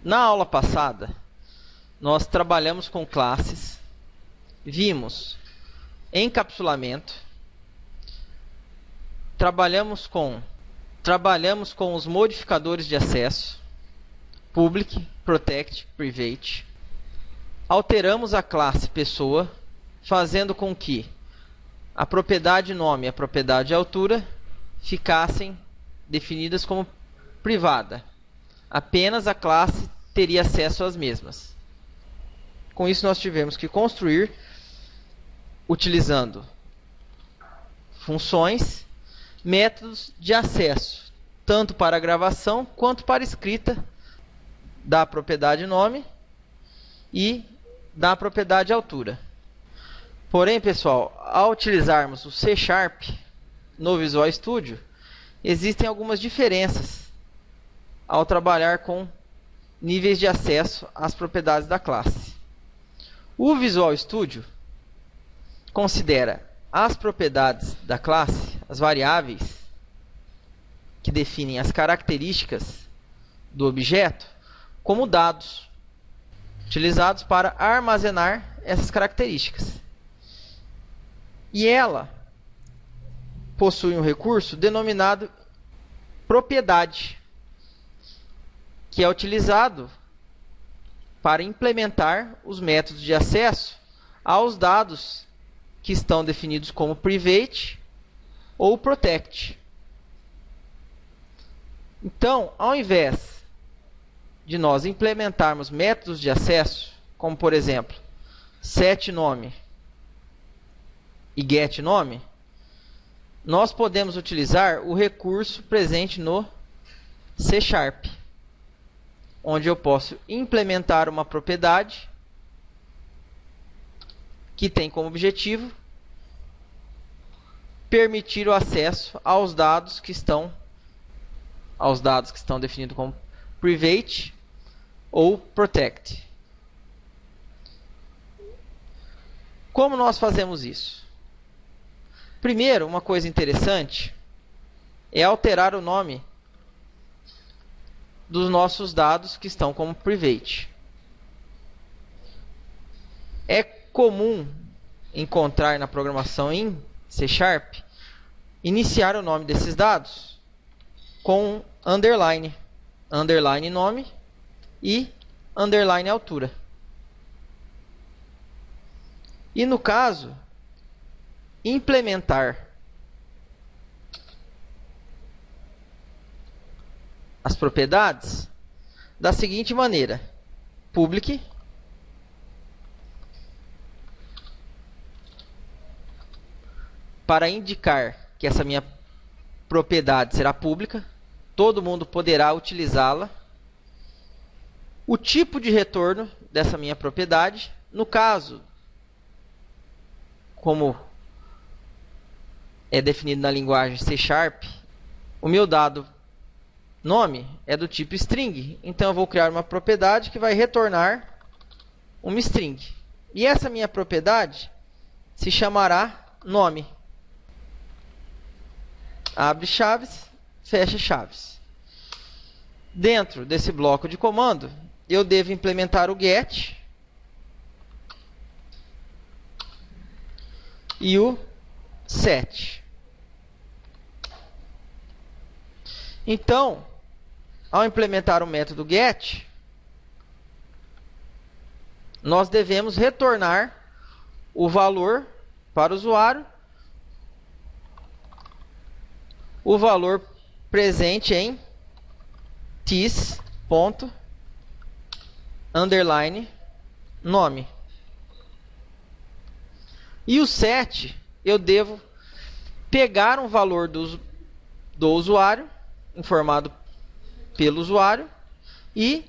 Na aula passada, nós trabalhamos com classes, vimos encapsulamento, trabalhamos com os modificadores de acesso, public, protect, private. Alteramos a classe pessoa, fazendo com que a propriedade nome e a propriedade altura ficassem definidas como privada. Apenas a classe teria acesso às mesmas. Com isso, nós tivemos que construir, utilizando funções, métodos de acesso, tanto para a gravação quanto para a escrita da propriedade nome e da propriedade altura. Porém, pessoal, ao utilizarmos o C# no Visual Studio, existem algumas diferenças ao trabalhar com níveis de acesso às propriedades da classe. O Visual Studio considera as propriedades da classe, as variáveis que definem as características do objeto, como dados utilizados para armazenar essas características. E ela possui um recurso denominado propriedade, que é utilizado para implementar os métodos de acesso aos dados que estão definidos como private ou protect. Então, ao invés de nós implementarmos métodos de acesso, como por exemplo, setNome e getNome, nós podemos utilizar o recurso presente no C#, onde eu posso implementar uma propriedade que tem como objetivo permitir o acesso aos dados que estão definidos como private ou protect. Como nós fazemos isso? Primeiro, uma coisa interessante é alterar o nome dos nossos dados que estão como private. É comum encontrar na programação em C# iniciar o nome desses dados com underline, underline nome e underline altura. E no caso, implementar as propriedades da seguinte maneira: public para indicar que essa minha propriedade será pública, todo mundo poderá utilizá-la. O tipo de retorno dessa minha propriedade, no caso, como é definido na linguagem C#, o meu dado nome é do tipo string, então eu vou criar uma propriedade que vai retornar uma string. E essa minha propriedade se chamará nome. Abre chaves, fecha chaves. Dentro desse bloco de comando, eu devo implementar o get e o set. Então, ao implementar o método get, nós devemos retornar o valor para o usuário, o valor presente em this.underline_nome. E o set, eu devo pegar um valor do usuário, informado pelo usuário, e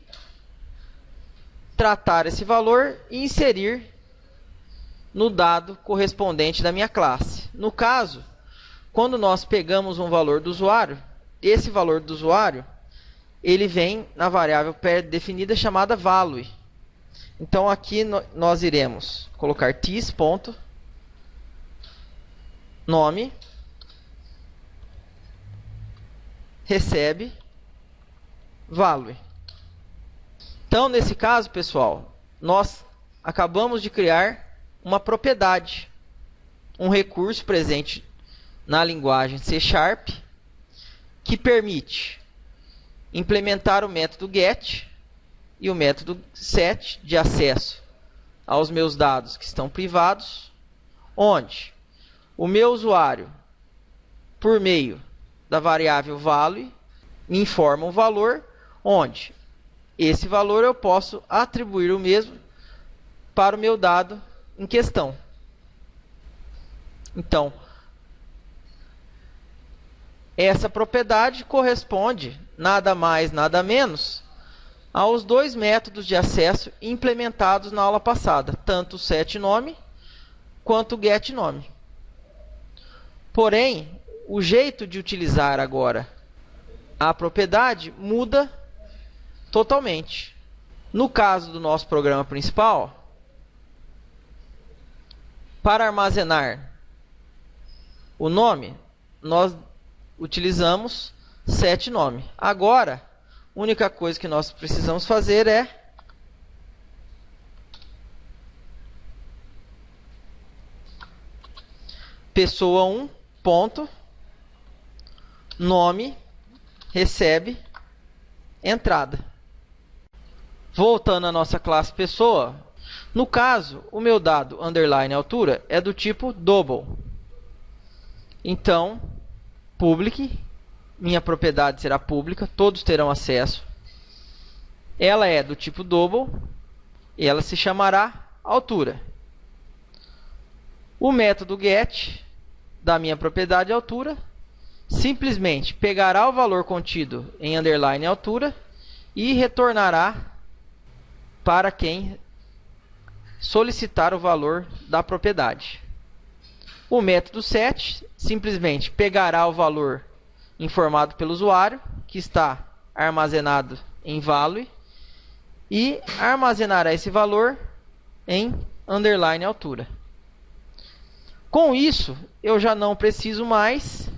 tratar esse valor e inserir no dado correspondente da minha classe. No caso, quando nós pegamos um valor do usuário, esse valor do usuário ele vem na variável pré-definida chamada value. Então aqui nós iremos colocar this.nome recebe value. Então, nesse caso, pessoal, nós acabamos de criar uma propriedade, um recurso presente na linguagem C#, que permite implementar o método get e o método set de acesso aos meus dados que estão privados, onde o meu usuário, por meio da variável value, me informa um valor, onde esse valor eu posso atribuir o mesmo para o meu dado em questão. Então, essa propriedade corresponde, nada mais, nada menos, aos dois métodos de acesso implementados na aula passada, tanto o setNome quanto o getNome. Porém, o jeito de utilizar agora a propriedade muda totalmente. No caso do nosso programa principal, para armazenar o nome, nós utilizamos setNome. Agora, a única coisa que nós precisamos fazer é pessoa1 ponto nome recebe entrada. Voltando à nossa classe pessoa, no caso, o meu dado underline altura é do tipo double. Então, public, minha propriedade será pública, todos terão acesso. Ela é do tipo double e ela se chamará altura. O método get da minha propriedade altura simplesmente pegará o valor contido em underline altura e retornará para quem solicitar o valor da propriedade. O método set simplesmente pegará o valor informado pelo usuário, que está armazenado em value, e armazenará esse valor em underline altura. Com isso, eu já não preciso mais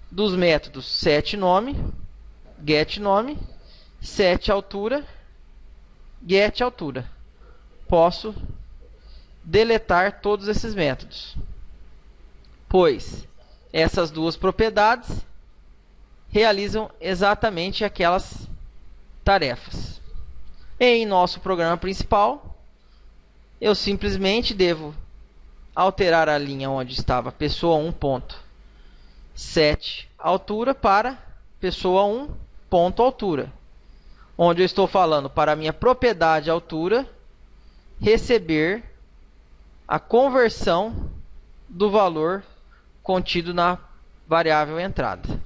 dos métodos setNome, getNome, setAltura, getAltura. Posso deletar todos esses métodos, pois essas duas propriedades realizam exatamente aquelas tarefas. Em nosso programa principal, eu simplesmente devo alterar a linha onde estava pessoa1 ponto set altura para pessoa1 ponto altura, onde eu estou falando para a minha propriedade altura receber a conversão do valor contido na variável entrada.